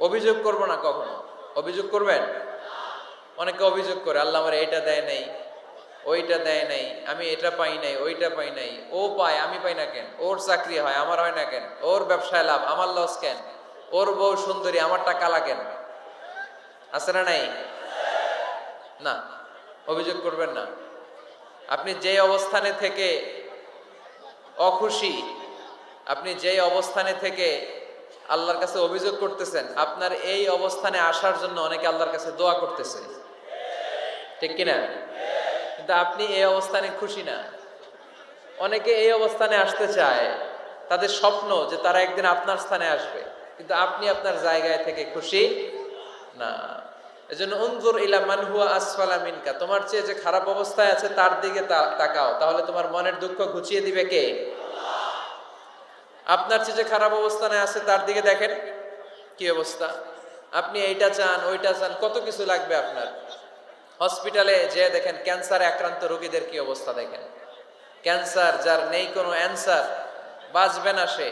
অভিযোগ করব না কখনো। অভিযোগ করবেন? অনেকে অভিযোগ করে, আল্লাহ আমার এটা দেয় নাই, ওইটা দেয় নাই, আমি এটা পাই নাই, ওইটা পাই নাই, ও পায় আমি পাই না কেন, ওর চাকরি হয় আমার হয় না কেন, ওর ব্যবসায় লাভ আমার লস কেন, ওর বউ সুন্দরী আমারটা কালা কেন। আছে না নাই? না, অভিযোগ করবেন না। আপনি যে অবস্থানে থেকে অখুশি, আপনি যে অবস্থানে থেকে আল্লাহর কাছে অভিযোগ করতেছেন, আপনার এই অবস্থানে আসার জন্য অনেকে আল্লাহর কাছে দোয়া করতেছে, ঠিক কিনা? কিন্তু আপনি এই অবস্থানে খুশি না। অনেকে এই অবস্থানে আসতে চায়, তাদের স্বপ্ন যে তারা একদিন আপনার স্থানে আসবে, কিন্তু আপনি আপনার জায়গায় থেকে খুশি না। এজন্য উনজুর ইলা মান হুয়া আসফালা মিনকা, তোমার চেয়ে যে খারাপ অবস্থায় আছে তার দিকে তাকাও, তাহলে তোমার মনের দুঃখ ঘুচিয়ে দিবে কে? আপনার চেয়ে যে খারাপ অবস্থানে আছে তার দিকে দেখেন কি অবস্থা। আপনি এইটা চান, ওইটা চান, কত কিছু লাগবে আপনার। হসপিটালে যে দেখেন ক্যান্সারে আক্রান্ত রোগীদের কি অবস্থা দেখেন। ক্যান্সার যার নেই কোনো অ্যান্সার, বাঁচবে না সে।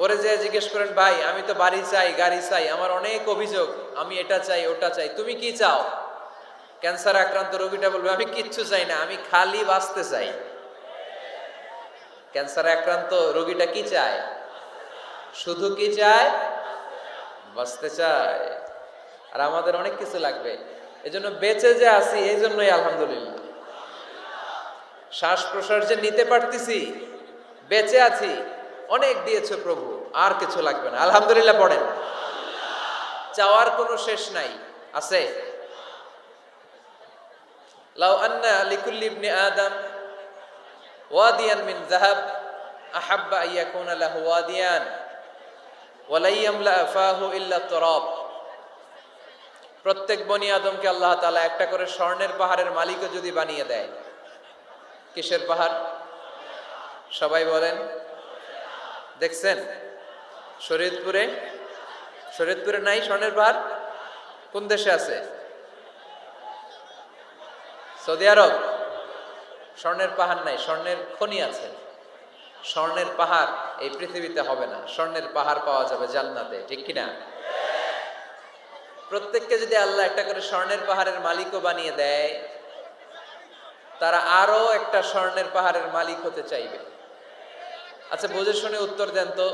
ওরে যে জিজ্ঞেস করেন, ভাই আমি তো বাড়ি চাই, গাড়ি চাই, আমার অনেক অভিযোগ, আমি এটা চাই ওটা চাই, তুমি কি চাও? ক্যান্সার আক্রান্ত রোগীটা বলবে, আমি কিচ্ছু চাই না, আমি খালি বাঁচতে চাই। ক্যান্সার আক্রান্ত রোগীটা কি চায়? শুধু কি চায়? বাঁচতে চায়। আর আমাদের অনেক কিছু লাগবে। এজন্য বেঁচে যে আছি এই জন্যই আলহামদুলিল্লাহ। শ্বাস প্রশ্বাস যে নিতে পারতেছি, বেঁচে আছি, অনেক দিয়েছে প্রভু, আর কিছু লাগবে না। আলহামদুলিল্লাহ পড়েন। চাওয়ার কোনো শেষ নাই, আছে? লাউ আন্না লিকুল্লি ইবনি আদম ওয়াদিয়ান মিন যাহাব আহাব্বা আইয়াকুনা লাহু ওয়াদিয়ান ওয়া লা ইয়ামলা ফাহু ইল্লা তুরাব। প্রত্যেক বনি আদমকে আল্লাহ তাআলা একটা করে স্বর্ণের পাহাড়ের মালিকও যদি বানিয়ে দেয়। কিসের পাহাড়? সবাই বলেন। দেখছেন শরীয়তপুরে? শরীয়তপুরে নাই স্বর্ণের পাহাড়? কোন দেশে আছে? সৌদি আরব। স্বর্ণের পাহাড় নাই, স্বর্ণের খনি আছে। স্বর্ণের পাহাড় এই পৃথিবীতে হবে না, স্বর্ণের পাহাড় পাওয়া যাবে জান্নাতে, ঠিক কিনা? প্রত্যেককে যদি আল্লাহ একটা করে স্বর্ণের পাহাড়ের মালিকও বানিয়ে দেয়, তারা আরো একটা স্বর্ণের পাহাড়ের মালিক হতে চাইবে। আচ্ছা বুঝে শুনে উত্তর দেন তো,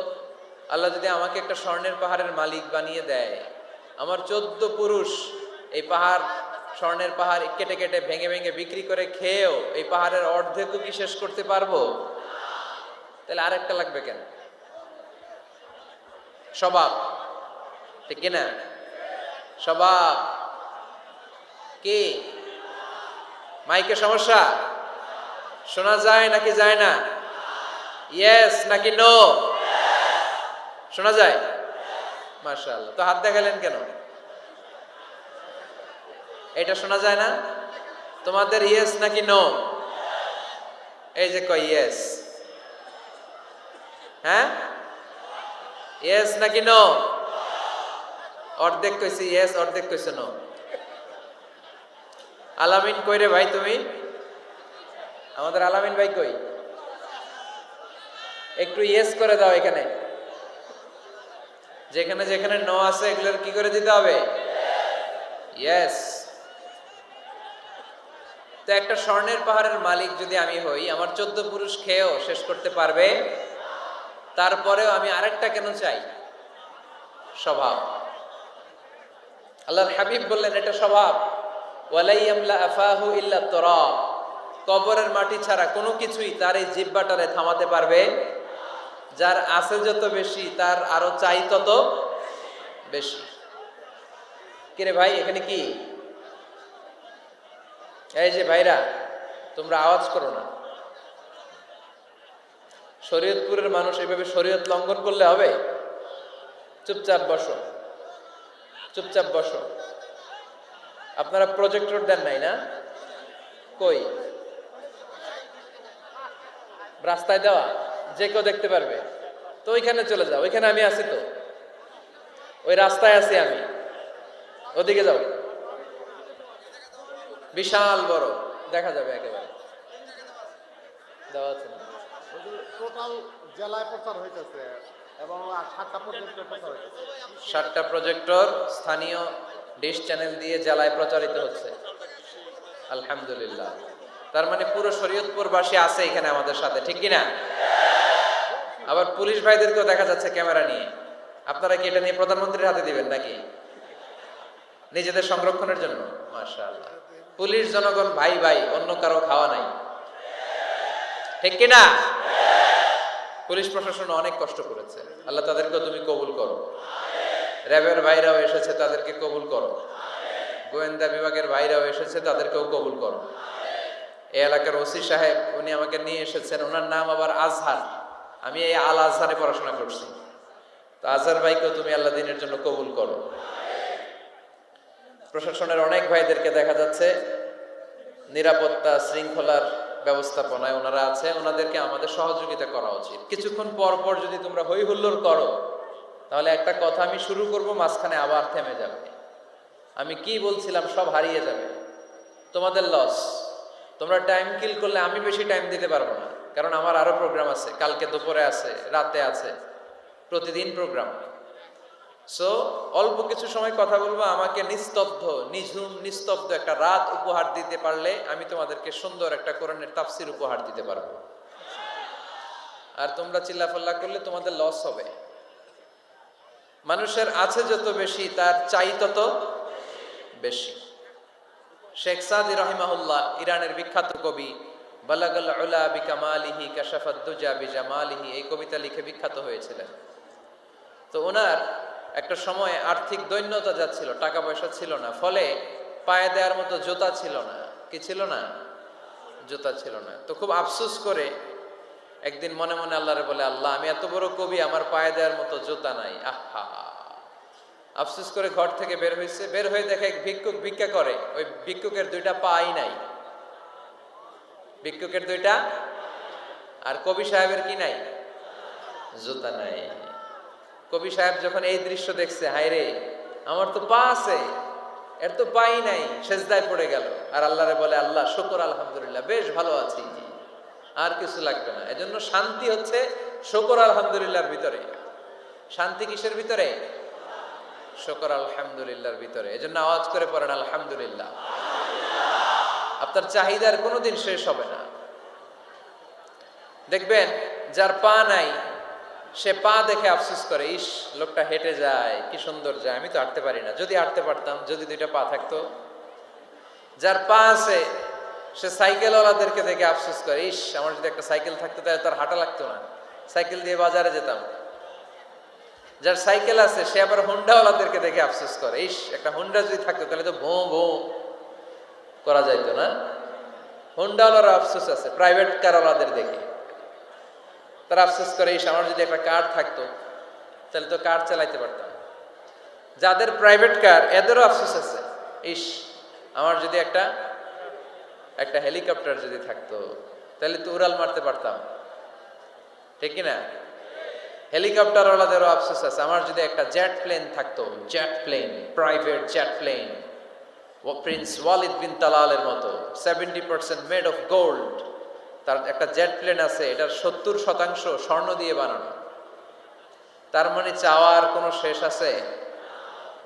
আল্লাহ যদি আমাকে একটা স্বর্ণের পাহাড়ের মালিক বানিয়ে দেয়, আমার 14 পুরুষ এই পাহাড়, স্বর্ণের পাহাড় কেটে কেটে ভেঙে ভেঙে বিক্রি করে খেয়েও এই পাহাড়ের অর্ধেকও কি শেষ করতে পারবো? তাহলে আরেকটা লাগবে কেন? স্বভাব, ঠিক কিনা? স্বভাব কি? মাইকে সমস্যা? শোনা যায় নাকি যায় না? ইয়েস নাকি নো? শোনা যায়? মাশাআল্লাহ। তো হাত দেখালেন কেন? এটা শোনা যায় না? তোমাদের ইয়েস নাকি নো? এই যে কই ইয়েস। হ্যাঁ, ইয়েস নাকি নো? অর্ধেক কইছি ইয়েস, অর্ধেক কইছে নো। আলামিন কই রে ভাই তুমি? আমাদের আলামিন ভাই কই? একটু ইয়েস করে দাও এখানে। যেখানে যেখানে নো আছে এগুলোর কি করে দিতে হবে? ইয়েস। তো একটা স্বর্ণের পাহাড়ের মালিক যদি আমি হই, আমার 14 পুরুষ খেয়েও শেষ করতে পারবে, তারপরেও আমি আরেকটা কেন চাই? স্বভাব। আল্লাহর হাবিব বললেন এটা স্বভাব। ওয়ালা ইয়ামলা আফাহু ইল্লা তুরাব। কবরের মাটি ছাড়া কোনো কিছুই তার এই জিহ্বাটারে থামাতে পারবে। যার আছে যত বেশি তার আরো চাই তত বেশি। কিরে ভাই এখানে কি? এই যে ভাইরা, তোমরা আওয়াজ করো না। শরীয়তপুরের মানুষ এইভাবে শরীয়ত লঙ্ঘন করলে হবে? চুপচাপ বসো, চুপচাপ বসো। আপনারা প্রজেক্টর দেন নাই না? কই? রাস্তায় দেওয়া, যে কেউ দেখতে পারবে তো ওইখানে চলে যাও। ওইখানে আমি আছি তো, ওই রাস্তায় আছি আমি, ওদিকে যাও। বিশাল বড়, দেখা যাবে একেবারে। দেওয়া আছে না? টোটাল জেলায় প্রচার হইতেছে। এবং 7টা প্রজেক্টর প্রচার হচ্ছে। 7টা প্রজেক্টর স্থানীয় ডিশ চ্যানেল দিয়ে জেলায় প্রচারিত হচ্ছে। আলহামদুলিল্লাহ। তার মানে পুরো শরীয়তপুরবাসী আছে এখানে আমাদের সাথে, ঠিক কিনা? আবার পুলিশ ভাইদেরকেও দেখা যাচ্ছে ক্যামেরা নিয়ে। আপনারা কি এটা নিয়ে প্রধানমন্ত্রীর হাতে দিবেন নাকি নিজেদের সংরক্ষণের জন্য? মাশাআল্লাহ। পুলিশ জনগণ ভাই ভাই, অন্য কারো খাওয়া নাই, ঠিক কিনা? পুলিশ প্রশাসন অনেক কষ্ট করেছে, আল্লাহ তাদেরকেও তুমি কবুল করো। র্যাবের ভাইরাও এসেছে, তাদেরকে কবুল করো। গোয়েন্দা বিভাগের ভাইরাও এসেছে, তাদেরকেও কবুল করো। এই এলাকার ওসি সাহেব, উনি আমাকে নিয়ে এসেছেন, ওনার নাম আবার আজহার। আমি এই আল আজহারে পড়াশোনা করছি। তো আজহার ভাইকেও তুমি আল্লাহ দিনের জন্য কবুল করো। প্রশাসনের অনেক ভাইদেরকে দেখা যাচ্ছে নিরাপত্তা শৃঙ্খলার ব্যবস্থাপনায় ওনারা আছে, ওনাদেরকে আমাদের সহযোগিতা করা উচিত। কিছুক্ষণ পর পর যদি তোমরা হই হুল্লোড় করো, তাহলে একটা কথা আমি শুরু করব, মাঝখানে আবার থেমে যাবে। আমি কি বলছিলাম সব হারিয়ে যাবে, তোমাদের লস। তোমরা টাইম কিল করলে আমি বেশি টাইম দিতে পারবো না, কারণ আমার আরো প্রোগ্রাম আছে, কালকে দুপুরে আছে, রাতে আছে, প্রতিদিন প্রোগ্রাম। সো অল্প কিছু সময় কথা বলবো, আমাকে নিস্তব্ধ নিঝুম নিস্তব্ধ একটা রাত উপহার দিতে পারলে আমি তোমাদেরকে সুন্দর একটা কোরআনের তাফসির উপহার দিতে পারবো। আর তোমরা চিল্লাফাল্লা করলে তোমাদের লস হবে। মানুষের আছে যত বেশি, তার চাই তত বেশি। শেখ সাদি রহিমাহুল্লাহ, ইরানের বিখ্যাত কবি, বালাগাল উলা বিকামালিহি কাশাফাদ দুজা বিজামালিহি, এই কবিতা লিখে বিখ্যাত হয়েছিলেন। তো ওনার একটা সময় আর্থিক দৈন্যতা যাচ্ছিল, টাকা পয়সা ছিল না, ফলে পায়ে দেওয়ার মতো জুতা ছিল না। কি ছিল না? জুতা ছিল না। তো খুব আফসোস করে একদিন মনে মনে আল্লাহরে বলে, আল্লাহ আমি এত বড় কবি, আমার পায়ে দেওয়ার মতো জুতা নাই। আহা, আফসোস করে ঘর থেকে বের হয়েছে। বের হয়ে দেখে এক ভিক্ষুক ভিক্ষা করে, ওই ভিক্ষুকের 2টা পাই নাই। ভিক্ষুকের 2টা, আর কবি সাহেবের কি নাই? জুতা নাই। কবি সাহেব যখন এই দৃশ্য দেখছে, হায় রে, আমার তো পা আছে, এর তো পাই নাই, সেজদায় পড়ে গেল। আর আল্লাহরে বলে, আল্লাহ শুকর আলহামদুলিল্লাহ, বেশ ভালো আছি, আর কিছু লাগবে না। এজন্য শান্তি হচ্ছে শুকর আলহামদুলিল্লাহর ভিতরে। শান্তি কিসের ভিতরে? শুকর আলহামদুলিল্লাহর ভিতরে। এজন্য আওয়াজ করে পড়েন আলহামদুলিল্লাহ। আপনার চাহিদার কোনোদিন শেষ হবে না। দেখবেন যার পা নাই, সে পা দেখে আফসোস করে, ইস লোকটা হেঁটে যায়, কি সুন্দর যায়, আমি তো হাঁটতে পারি না, যদি হাঁটতে পারতাম, যদি 2টা পা থাকতো। যার পা আছে, সে সাইকেলওয়ালাদেরকে দেখে আফসোস করে, ইস আমার যদি একটা সাইকেল থাকতো, তাহলে তার হাঁটা লাগতো না, সাইকেল দিয়ে বাজারে যেতাম। যার সাইকেল আছে, সে আবার হুন্ডাওয়ালাদেরকে দেখে আফসোস করে, ইস একটা হুন্ডা যদি থাকতো, তাহলে তো ভোঁ ভোঁ করা যাইতো না। হুন্ডাওয়ালার আফসোস আছে প্রাইভেট কারওয়ালাদের দেখে, তারা আফসোস করে, ইস আমার যদি একটা কার থাকতো, তাহলে তো কার চালাইতে পারতাম। যাদের প্রাইভেট কার, এদেরও আফসোস আছে, ইস আমার যদি একটা হেলিকপ্টার যদি থাকতো, তাহলে তো উড়াল মারতে পারতাম, ঠিক কিনা? হেলিকপ্টারওয়ালাদেরও আফসোস আছে, আমার যদি একটা জেট প্লেন থাকতো, jet plane, private jet plane, prince Walid bin তালালের মতো 70% মেড অফ গোল্ড, তার একটা জেট প্লেন আছে, এটার 70% স্বর্ণ দিয়ে বানানো। তার মানে চাওয়ার কোনো শেষ আছে?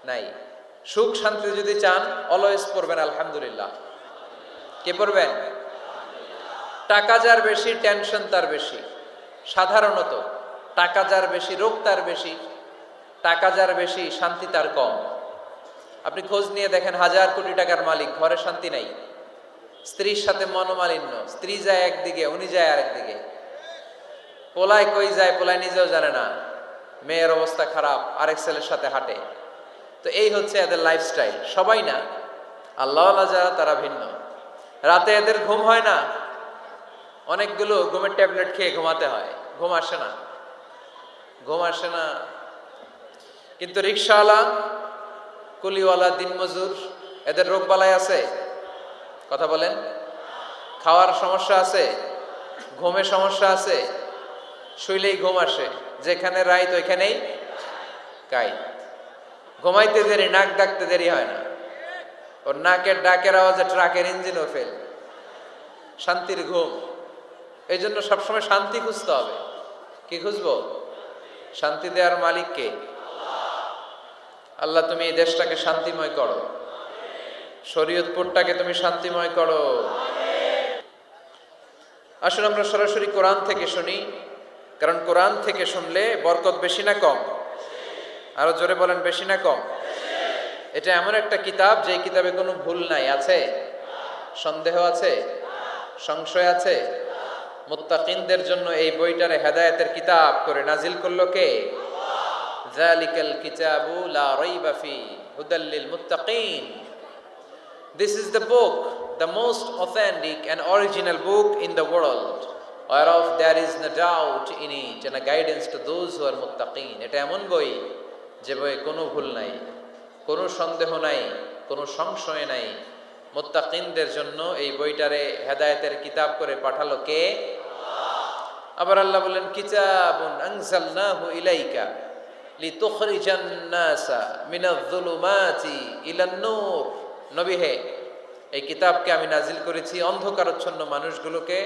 নাই। সুখ শান্তি যদি চান, অলওয়েজ পড়বেন আলহামদুলিল্লাহ। কে পড়বেন? টাকা যার বেশি, টেনশন তার বেশি। সাধারণত টাকা যার বেশি, রোগ তার বেশি। টাকা যার বেশি, শান্তি তার কম। আপনি খোঁজ নিয়ে দেখেন, 1000 কোটি টাকার মালিক, ঘরে শান্তি নাই। স্ত্রীর সাথে মনোমালিন্য, স্ত্রী যায় একদিকে, উনি যায় আরেকদিকে। পোলায় কই যায়, পোলায় নিজেও জানে না, মেয়ের অবস্থা খারাপ, আরেক ছেলের সাথে হাঁটে। তো এই হচ্ছে এদের লাইফস্টাইল। সবাই না, আল্লাহওয়ালা যারা, তারা ভিন্ন। রাতে এদের ঘুম হয় না, অনেকগুলো ঘুমের ট্যাবলেট খেয়ে ঘুমাতে হয়, ঘুম আসে না, ঘুম আসে না। কিন্তু রিক্সাওয়ালা, কুলিওয়ালা, দিনমজুর, এদের রোগ বালাই আছে? কথা বলেন। খাওয়ার সমস্যা আছে, ঘুমের সমস্যা আছে, শুইলেই ঘুম আসে, যেখানে রাইত ওইখানেই কাইত। ঘুমাইতে দেরি, নাক ডাকতে দেরি হয় না, ওর নাকের ডাকের আওয়াজে ট্রাকের ইঞ্জিনও ফেল। শান্তির ঘুম। এই জন্য সবসময় শান্তি খুঁজতে হবে। কি খুঁজবো? শান্তি দেওয়ার মালিক কে? আল্লাহ তুমি এই দেশটাকে শান্তিময় করো, শরীয়তপুরটাকে তুমি শান্তিময় করো। আসলে আমরা সরাসরি কোরআন থেকে শুনি, কারণ কোরআন থেকে শুনলে বরকত বেশি না কম? আরো জোরে বলেন, বেশি না কম? এটা এমন একটা কিতাব যে কিতাবে কোনো ভুল নাই। আছে? সন্দেহ আছে? সংশয় আছে? মুত্তাকিনদের জন্য এই বইটারে হেদায়েতের কিতাব করে নাজিল করলো কে? যালিকাল কিতাবু লা রাইবা ফি হুদাল লিল মুত্তাকিন। This is the book, the most authentic and original book in the world, whereof there is no doubt in it, and a guidance to those who are muttaqin. এটা এমন বই যে বইয়ে কোনো ভুল নাই, কোনো সন্দেহ নাই, কোনো সংশয় নাই। মুত্তাকিনদের জন্য এই বইটারে হেদায়েতের কিতাব করে পাঠালো কে? আবার আল্লাহ বলেন, কিতাবুন আনজালনাহু ইলাইকা লিতুখরিজান নাসা মিনায-যুলুমাতি ইলান-নূর। নবী হে, এই কিতাবকে আমি নাজিল করেছি অন্ধকারাচ্ছন্ন মানুষগুলোকে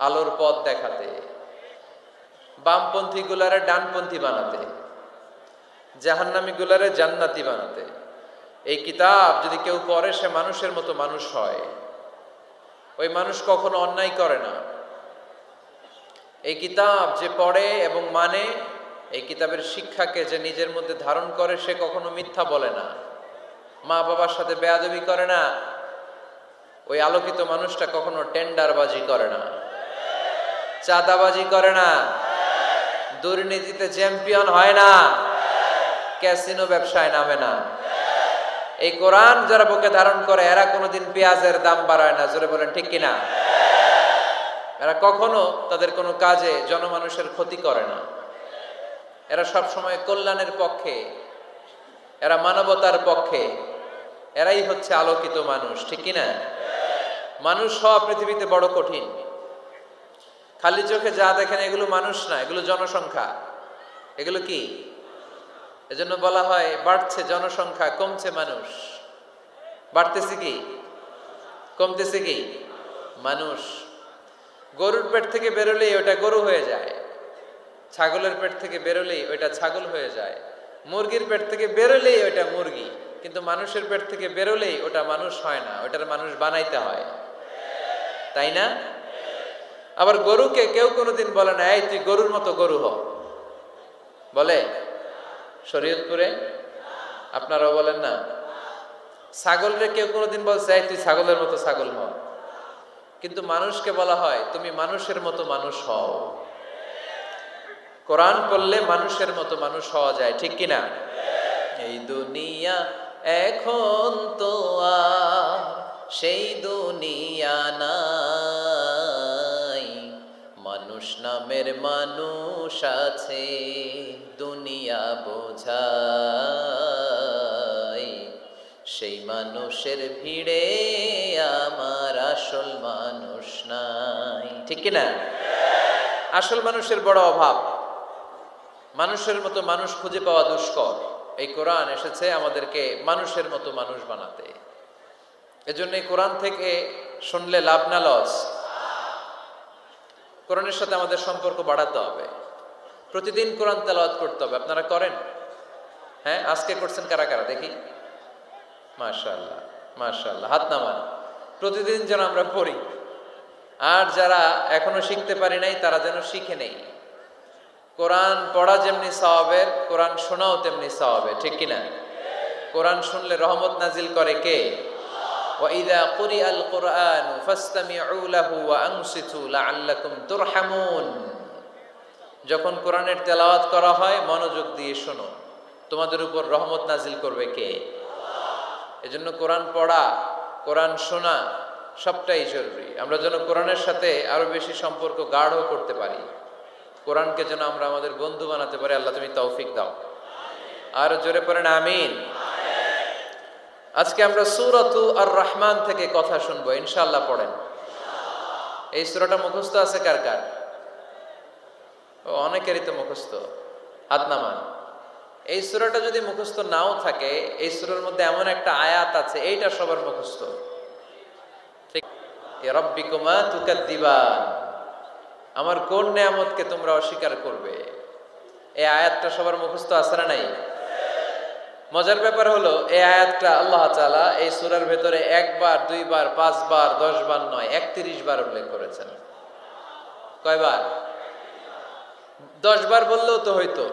আলোর পথ দেখাতে, বামপন্থী গুলারে ডানপন্থী বানাতে, জাহান্নামী গুলারে জান্নাতি বানাতে। এই কিতাব যদি কেউ পড়ে সে মানুষের মতো মানুষ হয়। ওই মানুষ কখনো অন্যায় করে না। এই কিতাব যে পড়ে এবং মানে, এই কিতাবের শিক্ষাকে যে নিজের মধ্যে ধারণ করে, সে কখনো মিথ্যা বলে না, মা বাবার সাথে বেয়াদবি করে না। ওই আলোকিত মানুষটা কখনো টেন্ডারবাজি করে না, চাঁদাবাজি করে না, দুর্নীতিতে চ্যাম্পিয়ন হয় না, ক্যাসিনো ব্যবসায় নামে না। এই কোরআন যারা বুকে ধারণ করে এরা কোনোদিন পেঁয়াজের দাম বাড়ায় না। জোরে বলেন ঠিক কিনা? এরা কখনো তাদের কোনো কাজে জনমানুষের ক্ষতি করে না। এরা সব সময় কল্যাণের পক্ষে, এরা মানবতার পক্ষে। এরাই হচ্ছে আলোকিত মানুষ, ঠিক কিনা? মানুষ হওয়া পৃথিবীতে বড় কঠিন। খালি চোখে যা দেখেন এগুলো মানুষ না, এগুলো জনসংখ্যা। এগুলো কি? এজন্য বলা হয় বাড়ছে জনসংখ্যা, কমছে মানুষ। বাড়তেছে কি, কমতেছে কি? মানুষ। গরুর পেট থেকে বেরোলেই ওটা গরু হয়ে যায়, ছাগলের পেট থেকে বেরোলেই ওইটা ছাগল হয়ে যায়, মুরগির পেট থেকে বেরোলেই ওইটা মুরগি। কিন্তু মানুষের পেট থেকে বেরোলেই ওটা মানুষ হয় না, ওটার মানুষ বানাইতে হয়, তাই না? আবার গরুকে কেউ কোনোদিন বলে না, এই তুই গরুর মতো গরু হ। বলে? শরীয়তপুরে আপনারাও বলেন না? ছাগলরে কেউ কোনোদিন বলছে, এই তুই ছাগলের মতো ছাগল হ। কিন্তু মানুষকে বলা হয়, তুমি মানুষের মতো মানুষ হও। কোরআন পড়লে মানুষের মতো মানুষ হওয়া যায়, ঠিক কিনা? এই দুনিয়া এখন তো আর সেই দুনিয়া নাই, মানুষ নামের মানুষ আছে দুনিয়া বোঝাই, সেই মানুষের ভিড়ে আমার আসল মানুষ নাই, ঠিক কিনা? আসল মানুষের বড় অভাব, মানুষের মতো মানুষ খুঁজে পাওয়া দুষ্কর। এই কোরআন এসেছে আমাদেরকে মানুষের মতো মানুষ বানাতে। এজন্য এই কোরআন থেকে শুনলে লাভ না লস? কোরআনের সাথে আমাদের সম্পর্ক বাড়াতে হবে। প্রতিদিন কোরআন তেলাওয়াত করতে হবে। আপনারা করেন? হ্যাঁ, আজকে করছেন কারা কারা দেখি? মাশাআল্লাহ, মাশাআল্লাহ, হাত নামান। প্রতিদিন যেন আমরা পড়ি, আর যারা এখনো শিখতে পারি নাই তারা যেন শিখে নেই। কোরআন পড়া যেমনি সওয়াবের, কোরআন শোনাও তেমনি সওয়াবের, ঠিক কিনা? কোরআন শুনলে রহমত নাজিল করে কে? ওয়াইদা কুরিআল কুরআন ফাসতামিউ লাহু ওয়া আনসিতু লাআল্লাকুম তুরহামুন। যখন কোরআনের তেলাওয়াত করা হয় মনোযোগ দিয়ে শোনো, তোমাদের উপর রহমত নাজিল করবে কে? এজন্য কোরআন পড়া, কোরআন শোনা সবটাই জরুরি। আমরা যেন কোরআনের সাথে আরো বেশি সম্পর্ক গাঢ় করতে পারি, কোরআনকে যেন আমরা আমাদের বন্ধু বানাতে পারি। আল্লাহ তুমি তৌফিক দাও। আর জোরে পড়েন আমিন। আজকে আমরা সূরাতু আর রহমান থেকে কথা শুনবো ইনশাআল্লাহ। পড়েন। এই সূরাটা মুখস্থ আছে কার কার? ও, অনেকেরই তো মুখস্থ, হাত নামান। এই সূরাটা যদি মুখস্থ নাও থাকে, এই সূরার মধ্যে এমন একটা আয়াত আছে এইটা সবার মুখস্থ, ঠিক? রাব্বিকুমা তুকাদ্দিবান, আমার কোন নিয়ামতকে তোমরা অস্বীকার করবে? এই আয়াতটা সবার মুখস্থ আছে না নাই? মজার ব্যাপার হলো এই আয়াতটা আল্লাহ তাআলা এই সূরার ভেতরে একবার, দুইবার, 5 বার, 10 বার নয়, 31 বার উল্লেখ করেছেন। কয়বার? 10 বার বললেও তো হইতো,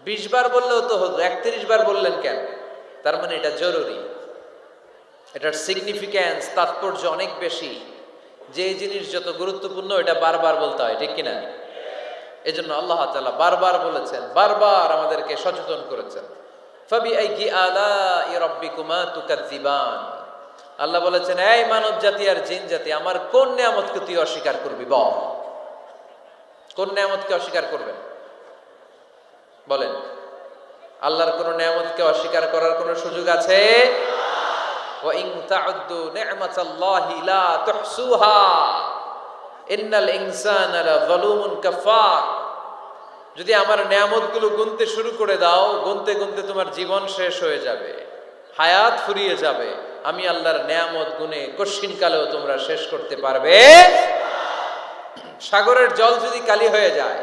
20 বার বললেও তো হতো, 31 বার বললেন কেন? তার মানে এটা জরুরি, এটার সিগনিফিক্যান্স, তাৎপর্য অনেক বেশি। যে জিনিস যত গুরুত্বপূর্ণ এটা বারবার বলতে হয়, ঠিক কিনা? এজন্য আল্লাহ তাআলা বারবার বলেছেন, বারবার আমাদেরকে সচেতন করেছেন। ফাবিআইয়ি আলাই রাব্বিকুমা তুকাজ্জিবান। আল্লাহ বলেছেন, এই মানব জাতি আর জিন জাতি, আমার কোন নিয়ামতকে তুই অস্বীকার করবি বল? কোন নিয়ামতকে অস্বীকার করবেন বলেন? আল্লাহর কোন নিয়ামতকে অস্বীকার করার কোন সুযোগ আছে? ওয়া ইন তা'উদ্দু নি'মাতাল্লাহি লা তুহসুহা ইন্নাল ইনসানা লাযালুমুন কাফার। যদি আমার নিয়ামতগুলো গুনতে শুরু করে দাও, গুনতে গুনতে তোমার জীবন শেষ হয়ে যাবে, হায়াত ফুরিয়ে যাবে। আমি আল্লাহর নিয়ামত গুনে কশিনকালেও তোমরা শেষ করতে পারবে। সাগরের জল যদি কালি হয়ে যায়,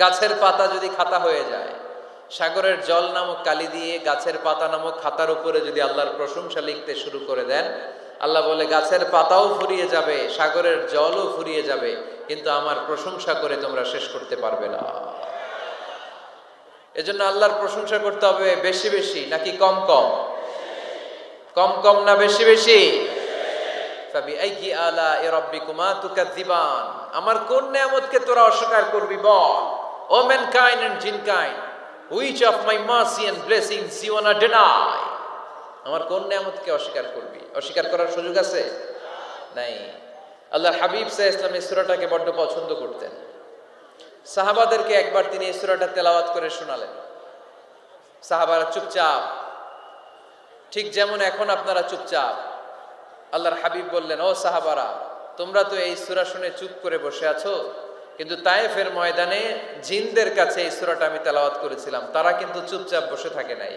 গাছের পাতা যদি খাতা হয়ে যায়, সাগরের জল নামক কালি দিয়ে গাছের পাতা নামক খাতার উপরে যদি আল্লাহর প্রশংসা লিখতে শুরু করে দেন, আল্লাহ বলে গাছের পাতাও ফুরিয়ে যাবে, সাগরের জলও ফুরিয়ে যাবে, কিন্তু আমার প্রশংসা করে তোমরা শেষ করতে পারবে না। এজন্য আল্লাহর প্রশংসা করতে হবে বেশি বেশি নাকি কম কম? কম কম না বেশি বেশি? ফাবিআইয়ি আলাই রাব্বিকুমা তুকাজ্জিবান। আমার কোন নিয়ামতকে তোরা অস্বীকার করবি বল? O mankind and jinnkind, which of my mercy and blessings you wanna deny? আমার কোন নিয়ামতকে অস্বীকার করবি? অস্বীকার করার সুযোগ আছে? নাই। আল্লাহর হাবিব সাল্লাল্লাহু আলাইহি ওয়াসাল্লাম এই সূরাটাকে বড় পছন্দ করতেন। সাহাবাদেরকে একবার তিনি এই সূরাটা তেলাওয়াত করে শোনালেন। সাহাবারা চুপচাপ, ঠিক যেমন এখন আপনারা চুপচাপ। আল্লাহর হাবিব বললেন, ও সাহাবারা, তোমরা তো এই সূরা শুনে চুপ করে বসে আছো, কিন্তু তায়েফের ময়দানে জিনদের কাছে এই সূরাটা আমি তেলাওয়াত করেছিলাম, তারা কিন্তু চুপচাপ বসে থাকে নাই।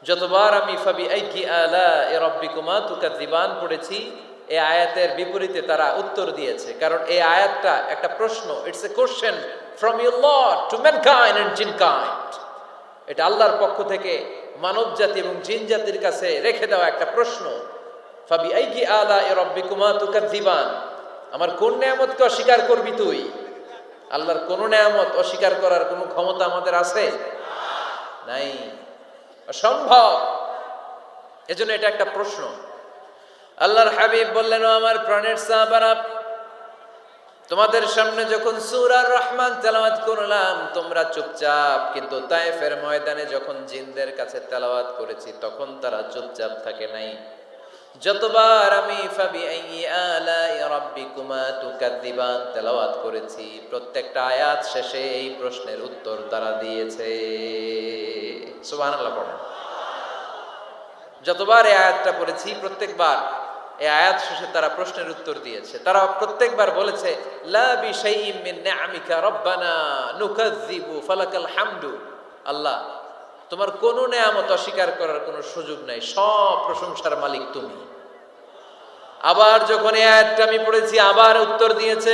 যতবার আমি ফাবিআইয়ি আলাই রাব্বিকুমা তুকাজ্জিবান পড়েছি, এই আয়াতের বিপরীতে তারা উত্তর দিয়েছে, কারণ এই আয়াতটা একটা প্রশ্ন। It's a question from your lord to mankind and jinnkind. এটা আল্লাহর পক্ষ থেকে মানব জাতি এবং জিন জাতির কাছে রেখে দেওয়া একটা প্রশ্ন। ফাবিআইয়ি আলাই রাব্বিকুমা তুকাজ্জিবান, আমার কোন নিয়ামতকে অস্বীকার করবি তুই? আল্লাহর কোন নিয়ামত অস্বীকার করার কোন ক্ষমতা আমাদের আছে? নাই, অসম্ভব। এজন্য এটা একটা প্রশ্ন। আল্লাহর হাবিব বললেন, ও আমার প্রাণের সাহাবারা, তোমাদের সামনে যখন সূরা রহমান তেলাওয়াত করলাম তোমরা চুপচাপ, কিন্তু তায়েফের ময়দানে যখন জিনদের কাছে তেলাওয়াত করেছি তখন তারা চুপচাপ থাকে নাই। যতবার আমি ফাবিআইয়ি আলাই রাব্বিকুমা তুকাজ্জিবান তেলাওয়াত করেছি, প্রত্যেকটা আয়াত শেষে এই প্রশ্নের উত্তর তারা দিয়েছে। সুবহানাল্লাহ পড়েন। যতবার এই আয়াতটা পড়েছি প্রত্যেকবার এই আয়াত শেষে তারা প্রশ্নের উত্তর দিয়েছে। তারা প্রত্যেকবার বলেছে, লা বিশাইইম মিন নিআমিকা রাব্বানা নুকাজ্জিবু ফালাকাল হামদু। আল্লাহ, তোমার কোন নিয়ামত অস্বীকার করার কোনো সুযোগ নাই, সব প্রশংসার মালিক তুমি। আবার যখন এই আয়াতটা আমি পড়েছি আবার উত্তর দিয়েছে,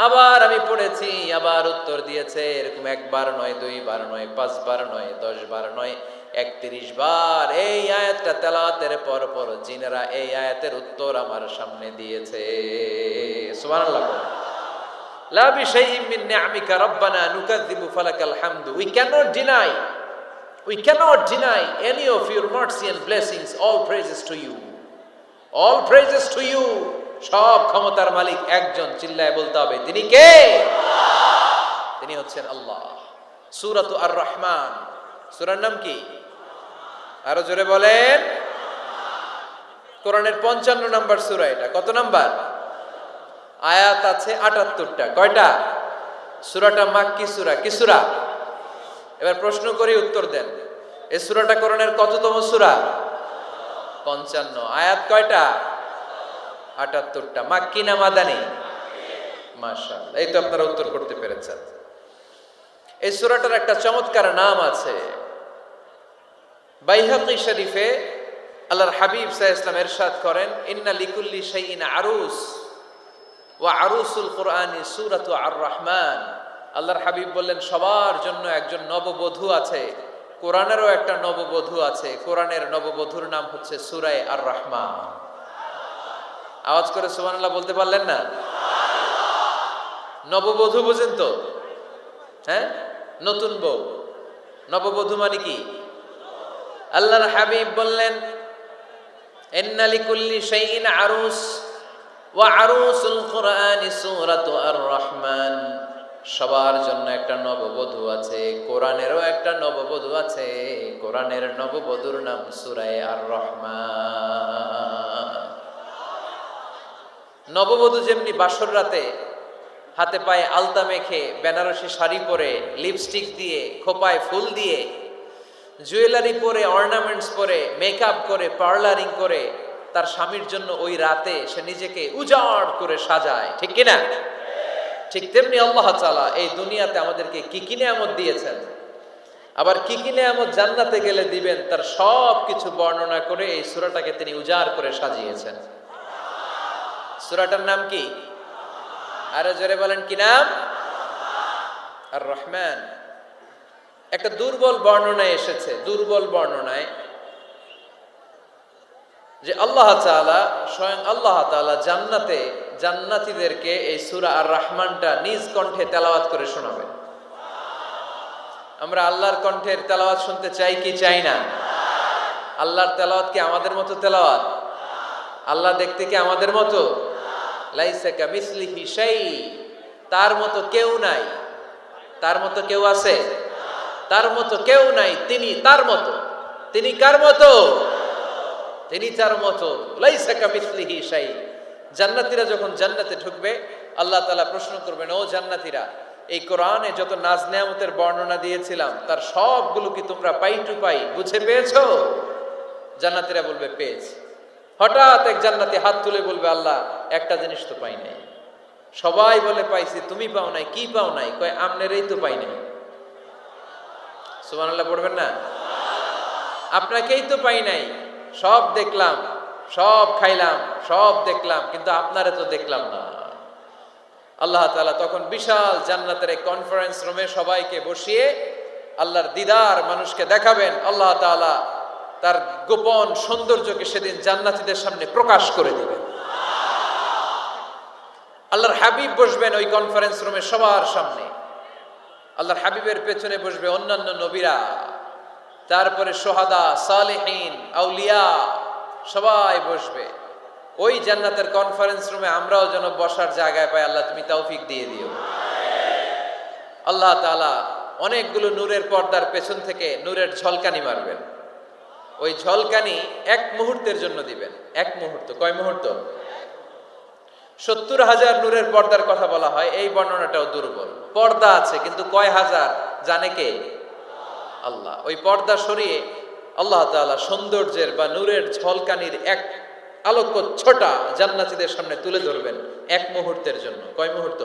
আবার আমি পড়েছি আবার উত্তর দিয়েছে। এরকম একবার নয়, 2 বার নয়, 5 বার নয়, 10 বার নয়, 31 বার এই আয়াতটা তেলাওয়াতের পর পর জিনেরা এই আয়াতের উত্তর আমার সামনে দিয়েছে। সুবহানাল্লাহ। লা বিশাইইম মিন নিআমিকা রাব্বানা নুকাজ্জিবু ফালাকাল হামদু। We cannot deny any of your mercy and blessings. All praises to you. All praises to you. সব ক্ষমতার মালিক একজন, চিল্লায় বলতে হবে, তিনি কে? তিনি হচ্ছেন আল্লাহ। সূরাতু আর রহমান, সূরার নাম কি? আরো জোরে বলেন। কোরআনের 55 নাম্বার সূরা এটা। কত নাম্বার? আয়াত আছে 78টা। কয়টা? সূরাটা মাক্কি সূরা। কি সূরা? এবার প্রশ্ন করি, উত্তর দেন। এই সূরাটা কোরআনের কততম সূরা? 55। আয়াত কয়টা? 78টা। মাক্কি না মাদানী? মাশাআল্লাহ, এই তো আপনারা উত্তর করতে পেরেছেন। এই সূরাটার একটা চমৎকার নাম আছে। বাইহাকী শরীফে আল্লাহর হাবিব সাল্লাল্লাহু আলাইহি ওয়াসাল্লাম ইরশাদ করেন, ইন্না লিকুল্লি শাইইন আরুস ওয়া আরুসুল কুরআনি সূরাতু আর রহমান। আল্লাহর হাবিব বললেন সবার জন্য একজন নববধূ আছে, কোরআনেরও একটা নববধূ আছে। কোরআনের নববধূর নাম হচ্ছে সূরা আর রহমান। আওয়াজ করে সুবহানাল্লাহ বলতে পারলেন না? নববধূ বুঝেন তো? হ্যাঁ, নতুন বউ। নববধূ মানে কি? আল্লাহর হাবিব বললেন ইন্না লিকুল্লি শাইইন আরুস ওয়া আরুসুল কুরআনি সূরাতু আর রহমান। সবার জন্য একটা নববধূ আছে, কোরআনেরও একটা নববধূ আছে। কোরআনের নববধূর নাম সূরা আর রহমান। নববধূ যেমনি বাসর রাতে হাতে পায়ে আলতা মেখে, বেনারসি শাড়ি পরে, লিপস্টিক দিয়ে, খোপায় ফুল দিয়ে, জুয়েলারি পরে, অর্নামেন্টস পরে, মেকআপ করে, পার্লারিং করে তার স্বামীর জন্য ওই রাতে সে নিজেকে উজাড় করে সাজায়, ঠিক কিনা? ঠিক তেমনি আল্লাহ তাআলা এই দুনিয়াতে আমাদেরকে কি কি নিয়ামত দিয়েছেন, আবার কি কি নিয়ামত জান্নাতে গেলে দিবেন, তার সব কিছু বর্ণনা করে এই সূরাটাকে তিনি উজাড় করে সাজিয়েছেন। সূরাটার নাম কি? আরো জোরে বলেন, কি নাম? আর রহমান। একটা দুর্বল বর্ণনায় এসেছে, দুর্বল বর্ণনায়, যে আল্লাহ তাআলা, স্বয়ং আল্লাহ তাআলা জান্নাতে জান্নাতীদেরকে এই সূরা আর রহমানটা নিজ কণ্ঠে তেলাওয়াত করে শোনাবেন। আমরা আল্লাহর কণ্ঠের তেলাওয়াত শুনতে চাই কি চাই না? আল্লাহর তেলাওয়াত কি আমাদের মতো তেলাওয়াত? আল্লাহ দেখতে কি আমাদের মতো? লাইসা কামিসলিহি শাই, তার মতো কেউ নাই। তার মতো কেউ আছে? তার মতো কেউ নাই। তিনি তার মতো। তিনি কার মতো? তিনি তার মতো। লাইসা কামিসলিহি শাই। জান্নাতীরা যখন জান্নাতে ঢুকবে, আল্লাহ তাআলা প্রশ্ন করবেন, ও জান্নাতীরা, এই কোরআনে যত নাজ নেয়ামতের বর্ণনা দিয়েছিলাম তার সবগুলো কি তোমরা পাই টু পাই বুঝে পেয়েছো? জান্নাতীরা বলবে পেয়েছি। হঠাৎ এক জান্নাতি হাত তুলে বলবে, আল্লাহ একটা জিনিস তো পাই নাই। সবাই বলে পাইছি, তুমি পাও নাই। কি পাও নাই? কয় আমনেরই তো পাই নাই। সুবহানাল্লাহ পড়বেন না? আপনাকেই তো পাই নাই। সব দেখলাম, সব খাইলাম, সব দেখলাম, কিন্তু আপনারে তো দেখলাম না। আল্লাহ তাআলা তখন বিশাল জান্নাতের এক কনফারেন্স রুমে সবাইকে বসিয়ে আল্লাহর দিদার মানুষকে দেখাবেন। আল্লাহ তাআলা তার গোপন সৌন্দর্যকে সেদিন জান্নাতীদের সামনে প্রকাশ করে দিবেন। আল্লাহর হাবিব বসবেন ওই কনফারেন্স রুমে সবার সামনে। আল্লাহর হাবিবের পেছনে বসবে অন্যান্য নবীরা, তারপরে সোহাদা, সালেহীন, আউলিয়া সবাই বসবে। ওই জান্নাতের কনফারেন্স রুমে আমরাও যেন বসার জায়গায় পাই, আল্লাহ তুমি তৌফিক দিয়ে দিও। আল্লাহ তাআলা অনেকগুলো নূরের পর্দার পেছন থেকে নূরের ঝলকানি মারবেন। ওই ঝলকানি এক মুহূর্তের জন্য দিবেন। এক মুহূর্ত। কয় মুহূর্ত? 70,000 নূরের পর্দার কথা বলা হয়, এই বর্ণনাটাও দুর্বল। পর্দা আছে কিন্তু কয় হাজার জানে কে? আল্লাহ। ওই পর্দা সরিয়ে আল্লাহ তাআলা সৌন্দর্যের বা নূরের ঝলকানির এক আলোকচ্ছটা জান্নাতীদের সামনে তুলে ধরবেন এক মুহূর্তের জন্য। কয় মুহূর্ত?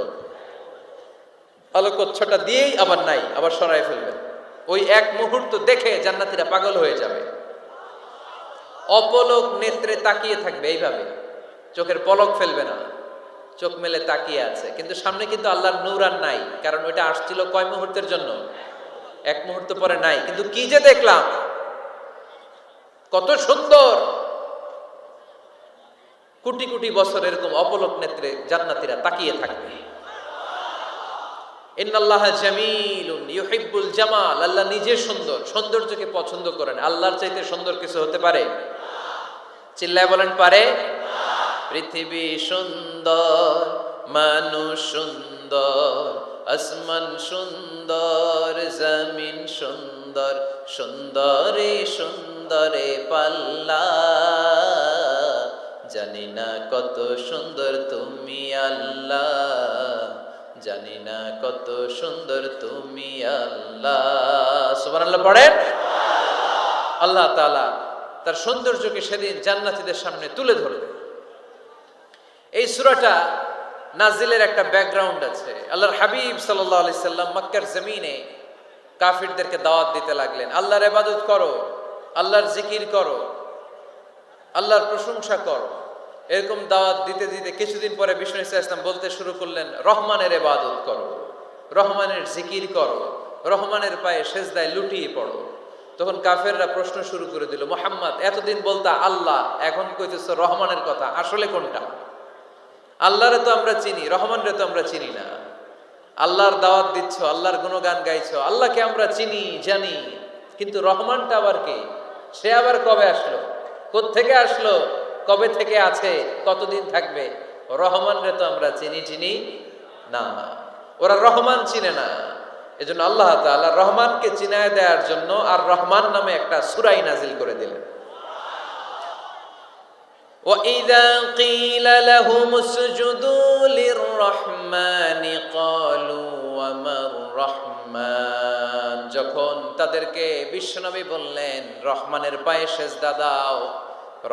আলোকচ্ছটা দিয়েই আবার নাই, আবার সরাই ফেলবেন। ওই এক মুহূর্ত দেখে জান্নাতীরা পাগল হয়ে যাবে, অপলক নেত্রে তাকিয়ে থাকবে। এইভাবে চোখের পলক ফেলবে না, চোখ মেলে তাকিয়ে আছে। কিন্তু সামনে কিন্তু আল্লাহর নূর আর নাই, কারণ ওইটা আসছিল কয় মুহূর্তের জন্য? এক মুহূর্ত পরে নাই। কিন্তু কি যে দেখলাম, কত সুন্দর! কোটি কোটি বছর এরকম অপলক নেত্রে জান্নাতীরা তাকিয়ে থাকবে। ইন্নাল্লাহা জামিলুন ইউহিব্বুল জামাল। আল্লাহ নিজে সুন্দর, সৌন্দর্যকে পছন্দ করেন। আল্লাহর চাইতে সুন্দর কিছু হতে পারে? চিল্লায় বলেন, পারে? পৃথিবী সুন্দর, মানুষ সুন্দর, আসমান সুন্দর, জমিন সুন্দর, সুন্দরে সুন্দরে পাল্লা। জানি না কত সুন্দর তুমি আল্লাহ, জানি না কত সুন্দর তুমি আল্লাহ। সুবহানাল্লাহ পড়েন। আল্লাহ তাআলা তার সৌন্দর্যকে সেদিন জান্নাতীদের সামনে তুলে ধরবে। এই সূরাটা নাজিলের একটা ব্যাকগ্রাউন্ড আছে। আল্লাহর হাবিব সাল্লাল্লাহু আলাইহি সাল্লাম মক্কার জমিনে কাফিরদেরকে দাওয়াত দিতে লাগলেন, আল্লাহর ইবাদত করো, আল্লাহর জিকির করো, আল্লাহর প্রশংসা করো। এরকম দাওয়াত দিতে দিতে কিছুদিন পরে বিষ্ণু ইসা ইসলাম বলতে শুরু করলেন, রহমানের ইবাদত করো, রহমানের জিকির করো, রহমানের পায়ে সেজদায় লুটিয়ে পড়ো। তখন কাফেররা প্রশ্ন শুরু করে দিল, মুহাম্মদ এতদিন বলতা আল্লাহ, এখন কইতেছো রহমানের কথা, আসলে কোনটা? আল্লাহরে তো আমরা চিনি, রহমানরে তো আমরা চিনি না। আল্লাহর দাওয়াত দিচ্ছ, আল্লাহর গুণগান গাইছো, আল্লাহকে আমরা চিনি জানি, কিন্তু রহমানটা আবার কে? সে আবার কবে আসলো, কোত্থেকে আসলো, কবে থেকে আছে, কতদিন থাকবে? রহমানরে তো আমরা চিনি না। ওরা রহমান চিনে না। এজন্য আল্লাহ তাআলা রহমানকে চিনায় দেওয়ার জন্য আর রহমান নামে একটা সূরাই নাজিল করে দিলেন। وَإِذَا قِيلَ لَهُمُ اسْجُدُوا لِلرَّحْمَنِ قَالُوا وَمَا الرَّحْمَنُ, যখন তাদেরকে বিশ্বনবী বললেন রহমানের পায়ে সেজদা দাও,